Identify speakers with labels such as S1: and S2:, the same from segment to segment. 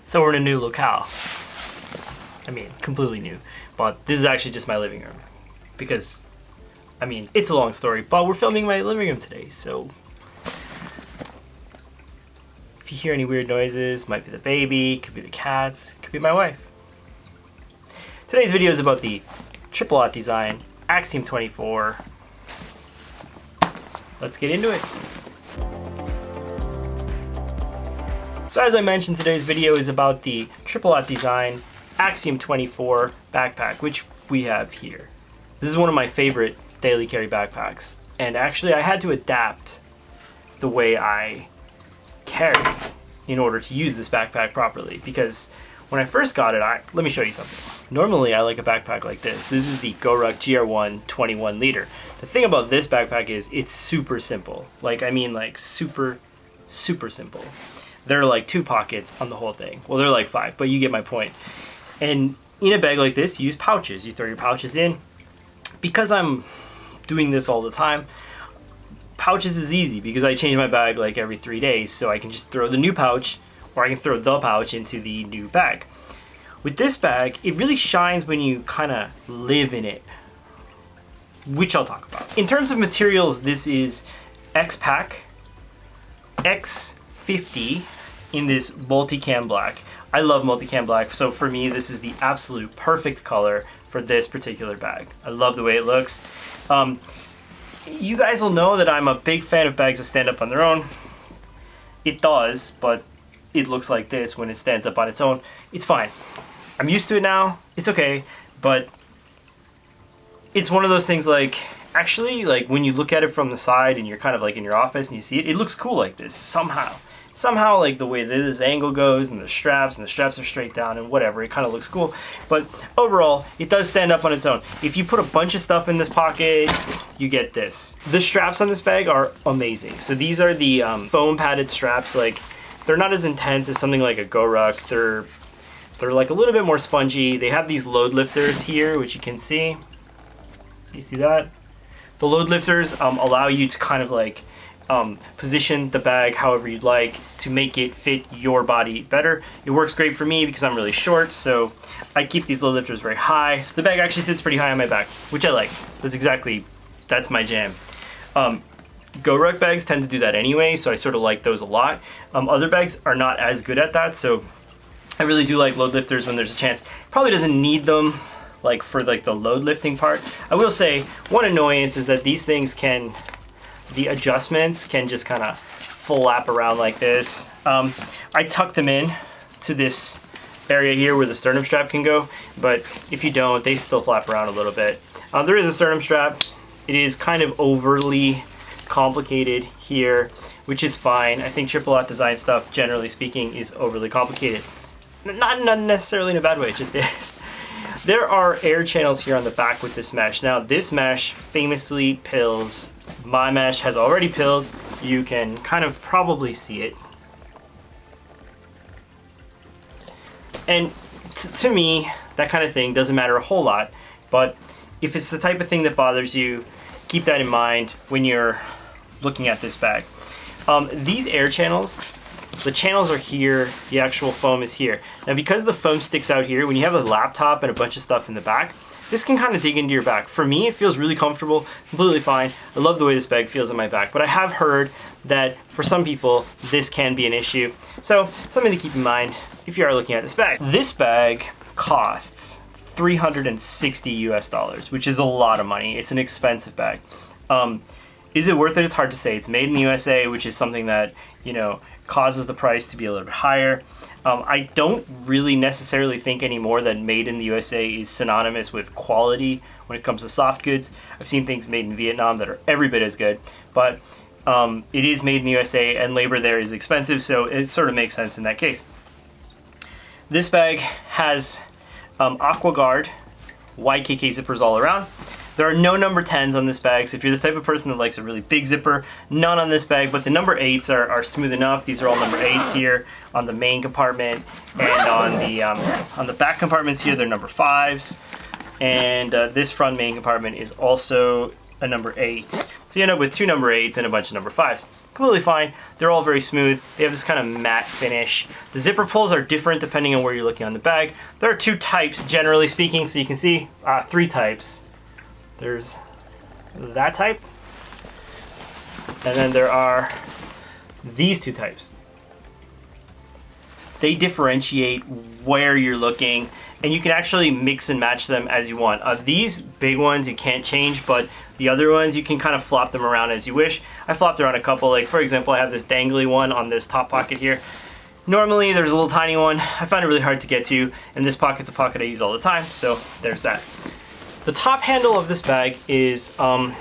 S1: So we're in a new locale. I mean, completely new. But this is actually just my living room. Because, I mean, it's a long story, but we're filming my living room today, so... If you hear any weird noises, might be the baby, could be the cats, could be my wife. Today's video is about the Triple Aught Design Axiom 24. Let's get into it. So as I mentioned, today's video is about the Triple Aught Design Axiom 24 backpack, which we have here. This is one of my favorite daily carry backpacks, and actually I had to adapt the way I carry in order to use this backpack properly, because when I first got it, let me show you something. Normally I like a backpack like this. This is the GORUCK GR1 21 liter. The thing about this backpack is it's super simple. Like super simple. There are like 2 pockets on the whole thing. Well, there are like 5, but you get my point. And in a bag like this, you use pouches. You throw your pouches in. Because I'm doing this all the time, pouches is easy because I change my bag like every 3 days, so I can just throw the new pouch, or I can throw the pouch into the new bag. With this bag, it really shines when you kind of live in it, which I'll talk about. In terms of materials, this is X-Pack X50 in this multicam black. I love multicam black, so for me this is the absolute perfect color for this particular bag. I love the way it looks. You guys will know that I'm a big fan of bags that stand up on their own. It does, but it looks like this when it stands up on its own. It's fine. I'm used to it now. It's okay, but it's one of those things like, actually, like when you look at it from the side and you're kind of like in your office and you see it, it looks cool like this somehow. Somehow, like the way that this angle goes and the straps are straight down and whatever, it kind of looks cool. But overall, it does stand up on its own. If you put a bunch of stuff in this pocket, you get this. The straps on this bag are amazing. So these are the foam padded straps. Like, they're not as intense as something like a GORUCK. They're like a little bit more spongy. They have these load lifters here, which you can see. You see that? The load lifters allow you to kind of like position the bag however you'd like to make it fit your body better. It works great for me because I'm really short, so I keep these load lifters very high. So the bag actually sits pretty high on my back, which I like. That's my jam. GORUCK bags tend to do that anyway, so I sort of like those a lot. Other bags are not as good at that, so I really do like load lifters when there's a chance. Probably doesn't need them like for like the load lifting part. I will say one annoyance is that these things the adjustments can just kind of flap around like this. I tuck them in to this area here where the sternum strap can go, but if you don't, they still flap around a little bit. There is a sternum strap. It is kind of overly complicated here, which is fine. I think Triple Aught Design stuff, generally speaking, is overly complicated. Not necessarily in a bad way, it just is. There are air channels here on the back with this mesh. Now, this mesh famously pills. My mesh has already pilled. You can kind of probably see it. And to me, that kind of thing doesn't matter a whole lot, but if it's the type of thing that bothers you, keep that in mind when you're looking at this bag. These air channels, the channels are here, the actual foam is here. Now because the foam sticks out here, when you have a laptop and a bunch of stuff in the back, this can kind of dig into your back. For me, it feels really comfortable, completely fine. I love the way this bag feels on my back, but I have heard that for some people, this can be an issue. So, something to keep in mind if you are looking at this bag. This bag costs $360 US, which is a lot of money. It's an expensive bag. Is it worth it? It's hard to say. It's made in the USA, which is something that, you know, causes the price to be a little bit higher. I don't really necessarily think anymore that made in the USA is synonymous with quality when it comes to soft goods. I've seen things made in Vietnam that are every bit as good, but it is made in the USA and labor there is expensive, so it sort of makes sense in that case. This bag has AquaGuard YKK zippers all around. There are no number 10s on this bag, so if you're the type of person that likes a really big zipper, none on this bag, but the number 8s are smooth enough. These are all number 8s here on the main compartment, and on the back compartments here, they're number 5s. And this front main compartment is also a number 8. So you end up with 2 number 8s and a bunch of number 5s. Completely fine. They're all very smooth. They have this kind of matte finish. The zipper pulls are different depending on where you're looking on the bag. There are 2 types, generally speaking, so you can see 3 types. There's that type, and then there are these 2 types. They differentiate where you're looking, and you can actually mix and match them as you want. These big ones you can't change, but the other ones you can kind of flop them around as you wish. I flopped around a couple, like for example, I have this dangly one on this top pocket here. Normally there's a little tiny one. I find it really hard to get to, and this pocket's a pocket I use all the time, so there's that. The top handle of this bag is a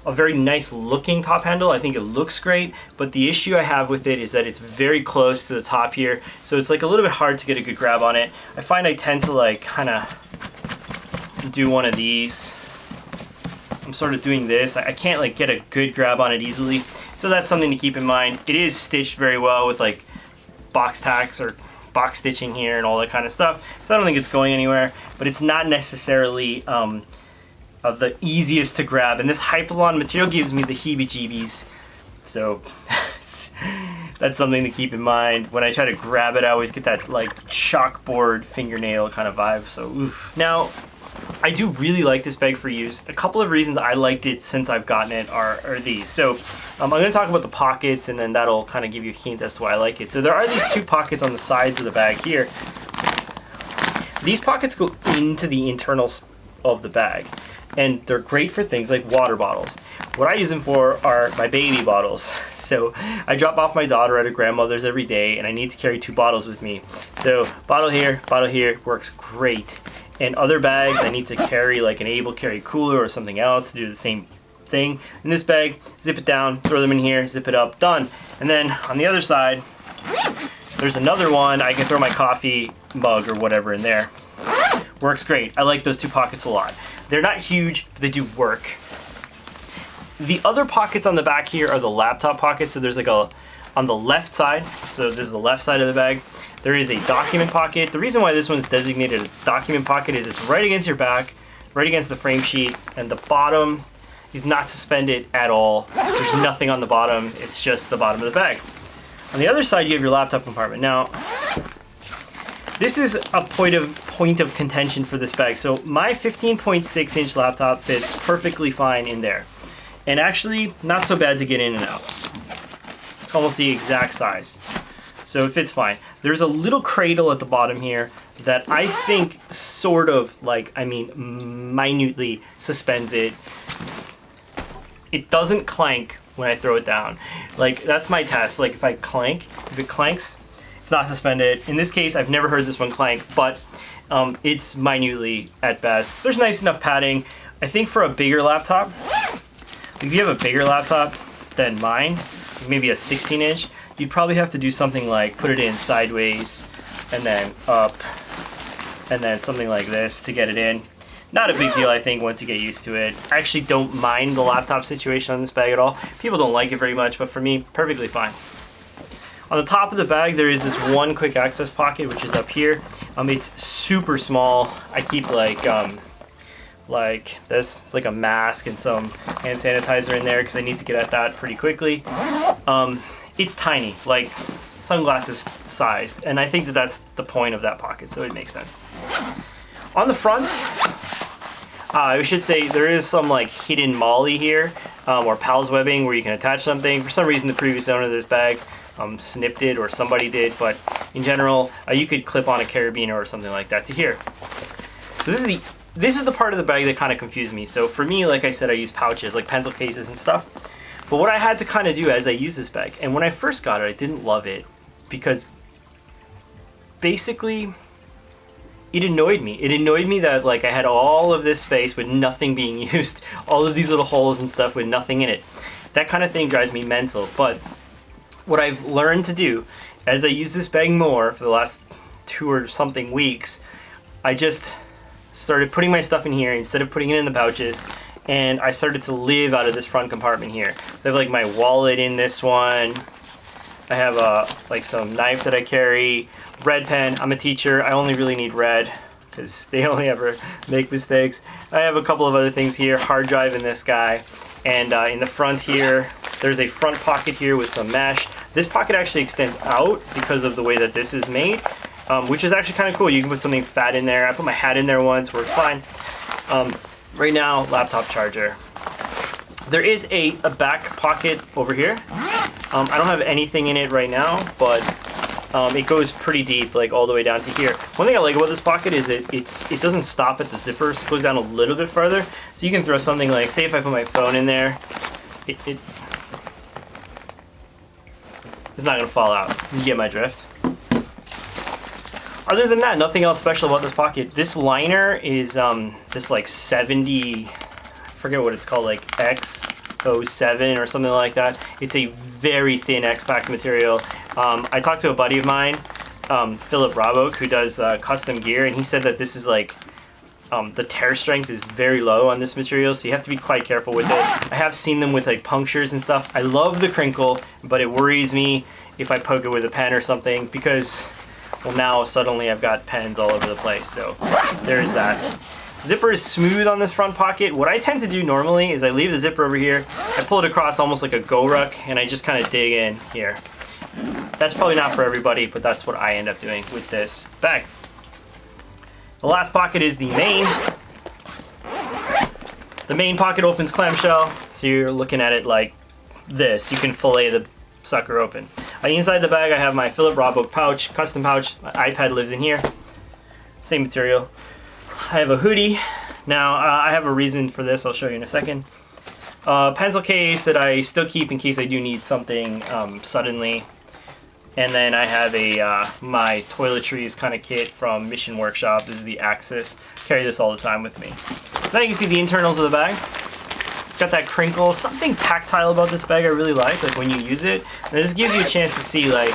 S1: very nice looking top handle. I think it looks great, but the issue I have with it is that it's very close to the top here, so it's like a little bit hard to get a good grab on it. I find I tend to like kind of do one of these. I'm sort of doing this. I can't like get a good grab on it easily, so that's something to keep in mind. It is stitched very well with like box tacks or box stitching here and all that kind of stuff, so I don't think it's going anywhere, but it's not necessarily the easiest to grab, and this Hypalon material gives me the heebie-jeebies, so that's something to keep in mind. When I try to grab it, I always get that like chalkboard fingernail kind of vibe, so oof. Now, I do really like this bag for use. A couple of reasons I liked it since I've gotten it are these. So I'm going to talk about the pockets, and then that'll kind of give you a hint as to why I like it. So there are these 2 pockets on the sides of the bag here. These pockets go into the internals of the bag, and they're great for things like water bottles. What I use them for are my baby bottles. So I drop off my daughter at her grandmother's every day, and I need to carry 2 bottles with me. So bottle here, works great. In other bags, I need to carry like an able carry cooler or something else to do the same thing. In this bag, zip it down, throw them in here, zip it up, done. And then on the other side, there's another one. I can throw my coffee mug or whatever in there. Works great. I like those 2 pockets a lot. They're not huge, but they do work. The other pockets on the back here are the laptop pockets. So there's like on the left side, so this is the left side of the bag, there is a document pocket. The reason why this one's designated a document pocket is it's right against your back, right against the frame sheet, and the bottom is not suspended at all. There's nothing on the bottom, it's just the bottom of the bag. On the other side, you have your laptop compartment. Now, this is a point of contention for this bag. So my 15.6-inch laptop fits perfectly fine in there, and actually not so bad to get in and out. It's almost the exact size, so it fits fine. There's a little cradle at the bottom here that I think sort of like, I mean, minutely suspends it. It doesn't clank when I throw it down. Like, that's my test. Like, if it clanks, it's not suspended. In this case, I've never heard this one clank, but it's minutely at best. There's nice enough padding. I think for a bigger laptop, if you have a bigger laptop than mine, maybe a 16-inch, you'd probably have to do something like put it in sideways and then up and then something like this to get it in. Not a big deal, I think, once you get used to it. I actually don't mind the laptop situation on this bag at all. People don't like it very much, but for me, perfectly fine. On the top of the bag, there is this one quick access pocket, which is up here. It's super small. I keep like this. It's like a mask and some hand sanitizer in there because I need to get at that pretty quickly. It's tiny, like sunglasses sized, and I think that that's the point of that pocket, so it makes sense. On the front, I should say there is some like hidden molly here, or Pal's webbing where you can attach something. For some reason, the previous owner of this bag snipped it, or somebody did, but in general, you could clip on a carabiner or something like that to here. So this is the part of the bag that kind of confused me. So for me, like I said, I use pouches, like pencil cases and stuff. But what I had to kind of do as I use this bag, and when I first got it, I didn't love it because basically it annoyed me. It annoyed me that like I had all of this space with nothing being used, all of these little holes and stuff with nothing in it. That kind of thing drives me mental. But what I've learned to do as I use this bag more for the last 2 or something weeks, I just started putting my stuff in here instead of putting it in the pouches, and I started to live out of this front compartment here. I have like my wallet in this one. I have like some knife that I carry, red pen. I'm a teacher. I only really need red. because they only ever make mistakes. I have a couple of other things here, hard drive in this guy, and in the front here, there's a front pocket here with some mesh. This pocket actually extends out because of the way that this is made, which is actually kind of cool. You can put something fat in there. I put my hat in there once, works fine. Right now, laptop charger. There is a back pocket over here. I don't have anything in it right now, but it goes pretty deep, like all the way down to here. One thing I like about this pocket is it doesn't stop at the zipper, so it goes down a little bit further. So you can throw something like, say if I put my phone in there, it's not gonna fall out. You get my drift. Other than that, nothing else special about this pocket. This liner is this like 70, I forget what it's called, like X07 or something like that. It's a very thin X-Pack material. I talked to a buddy of mine, Filip Raboch, who does custom gear, and he said that this is like, the tear strength is very low on this material, so you have to be quite careful with it. I have seen them with like punctures and stuff. I love the crinkle, but it worries me if I poke it with a pen or something, because, well, now suddenly I've got pens all over the place, so there's that. Zipper is smooth on this front pocket. What I tend to do normally is I leave the zipper over here, I pull it across almost like a GORUCK, and I just kind of dig in here. That's probably not for everybody, but that's what I end up doing with this bag. The last pocket is the main. The main pocket opens clamshell, so you're looking at it like this. You can fillet the sucker open. Inside the bag I have my Filip Raboch pouch, custom pouch. My iPad lives in here. Same material. I have a hoodie. Now I have a reason for this, I'll show you in a second. Pencil case that I still keep in case I do need something suddenly. And then I have a my toiletries kind of kit from Mission Workshop. This is the Axis. Carry this all the time with me. Now you can see the internals of the bag. It's got that crinkle, something tactile about this bag I really like when you use it. And this gives you a chance to see, like,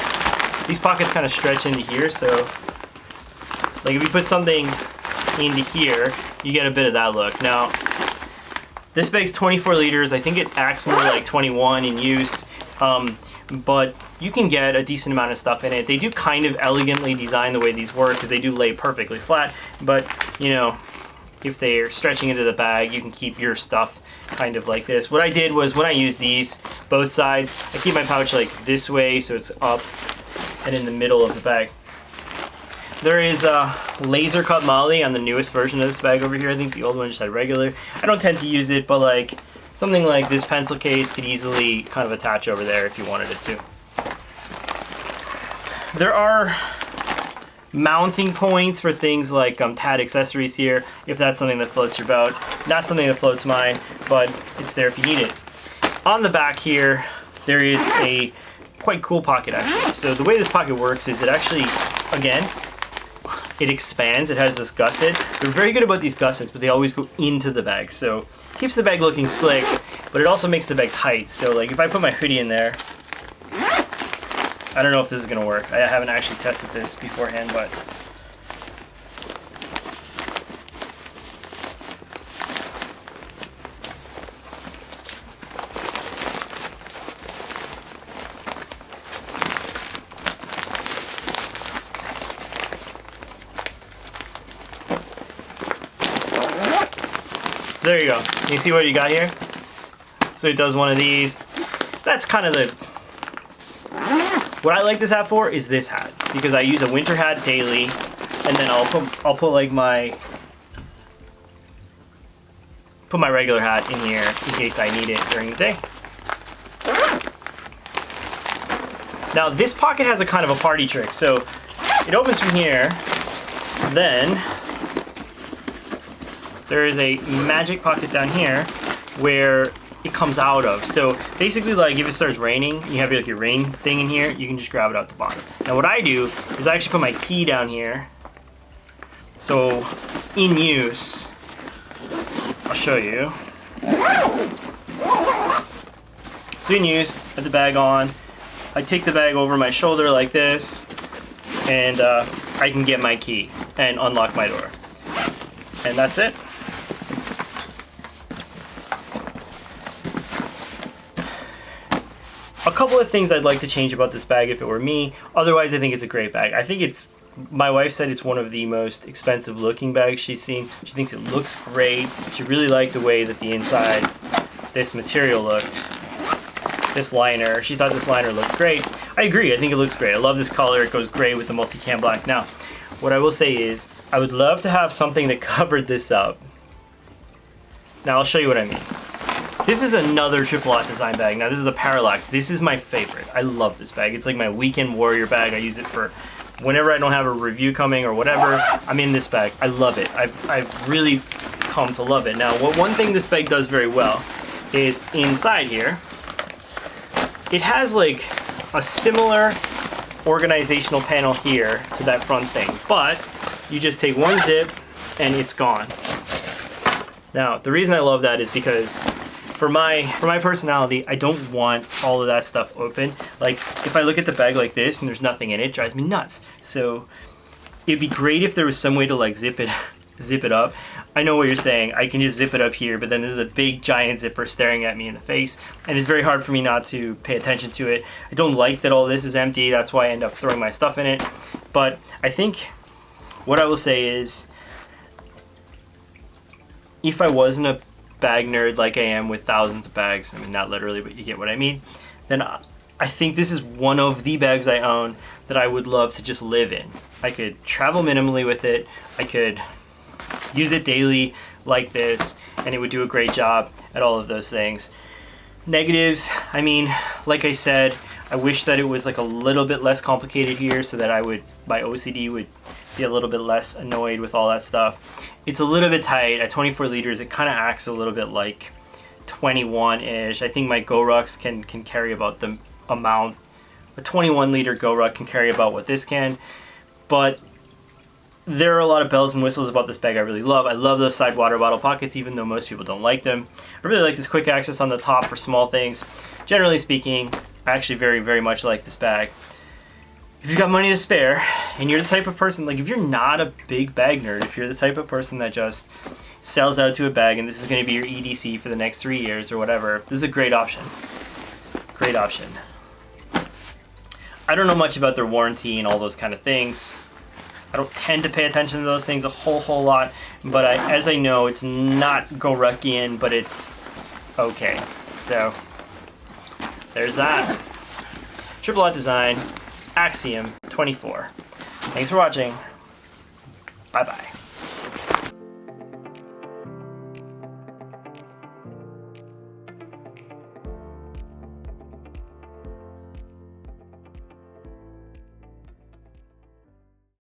S1: these pockets kind of stretch into here, so like if you put something into here, you get a bit of that look. Now, this bag's 24 liters. I think it acts more like 21 in use, but you can get a decent amount of stuff in it. They do kind of elegantly design the way these work because they do lay perfectly flat, but you know, if they're stretching into the bag, you can keep your stuff kind of like this. What I did was when I use these, both sides, I keep my pouch like this way so it's up and in the middle of the bag. There is a laser cut moly on the newest version of this bag over here. I think the old one just had regular. I don't tend to use it, but like something like this pencil case could easily kind of attach over there if you wanted it to. There are mounting points for things like TAD accessories here, if that's something that floats your boat. Not something that floats mine, but it's there if you need it. On the back here, there is a quite cool pocket actually. So the way this pocket works is it actually, again, it expands. It has this gusset. They're very good about these gussets, but they always go into the bag. So it keeps the bag looking slick, but it also makes the bag tight. So like if I put my hoodie in there, I don't know if this is gonna work. I haven't actually tested this beforehand, but so there you go. You see what you got here? So it does one of these. That's kind of the... What I like this hat for is this hat, because I use a winter hat daily, and then I'll put like my regular hat in here in case I need it during the day. Now this pocket has a kind of a party trick, so it opens from here, then there is a magic pocket down here where it comes out of. So basically, like if it starts raining, you have like your rain thing in here, you can just grab it out the bottom. Now what I do is I actually put my key down here. So in use, I'll show you. So in use, I have the bag on. I take the bag over my shoulder like this, and I can get my key and unlock my door. And that's it. A couple of things I'd like to change about this bag if it were me. Otherwise, I think it's a great bag. I think it's My wife said it's one of the most expensive looking bags she's seen. She thinks it looks great. She really liked the way that the inside, this material looked. This liner, she thought this liner looked great. I agree, I think it looks great. I love this color, it goes great with the multicam black. Now, what I will say is, I would love to have something that covered this up. Now I'll show you what I mean. This is another Triple Aught Design bag. Now this is the Parallax. This is my favorite. I love this bag. It's like my weekend warrior bag. I use it for whenever I don't have a review coming or whatever, I'm in this bag. I love it. I've really come to love it. Now, one thing this bag does very well is inside here, it has like a similar organizational panel here to that front thing, but you just take one zip and it's gone. Now, the reason I love that is because for my personality, I don't want all of that stuff open. Like, if I look at the bag like this and there's nothing in it, it drives me nuts. So it'd be great if there was some way to like zip it up. I know what you're saying. I can just zip it up here, but then this is a big giant zipper staring at me in the face, and it's very hard for me not to pay attention to it. I don't like that all this is empty. That's why I end up throwing my stuff in it. But I think what I will say is, if I wasn't a bag nerd like I am with thousands of bags, I mean, not literally, but you get what I mean, then I think this is one of the bags I own that I would love to just live in. I could travel minimally with it. I could use it daily like this, and it would do a great job at all of those things. Negatives, I mean, like I said, I wish that it was like a little bit less complicated here so that my OCD would be a little bit less annoyed with all that stuff. It's a little bit tight. At 24 liters, it kind of acts a little bit like 21-ish. I think my GORUCKs can carry about the amount. A 21 liter GORUCK can carry about what this can, but there are a lot of bells and whistles about this bag I really love. I love those side water bottle pockets, even though most people don't like them. I really like this quick access on the top for small things. Generally speaking, I actually very, very much like this bag. If you've got money to spare, and you're the type of person, like if you're not a big bag nerd, if you're the type of person that just sells out to a bag and this is going to be your EDC for the next 3 years or whatever, this is a great option. Great option. I don't know much about their warranty and all those kind of things. I don't tend to pay attention to those things a whole lot, but as I know, it's not GORUCKian, but it's okay. So there's that. Triple Aught Design Axiom 24. Thanks for watching. Bye-bye.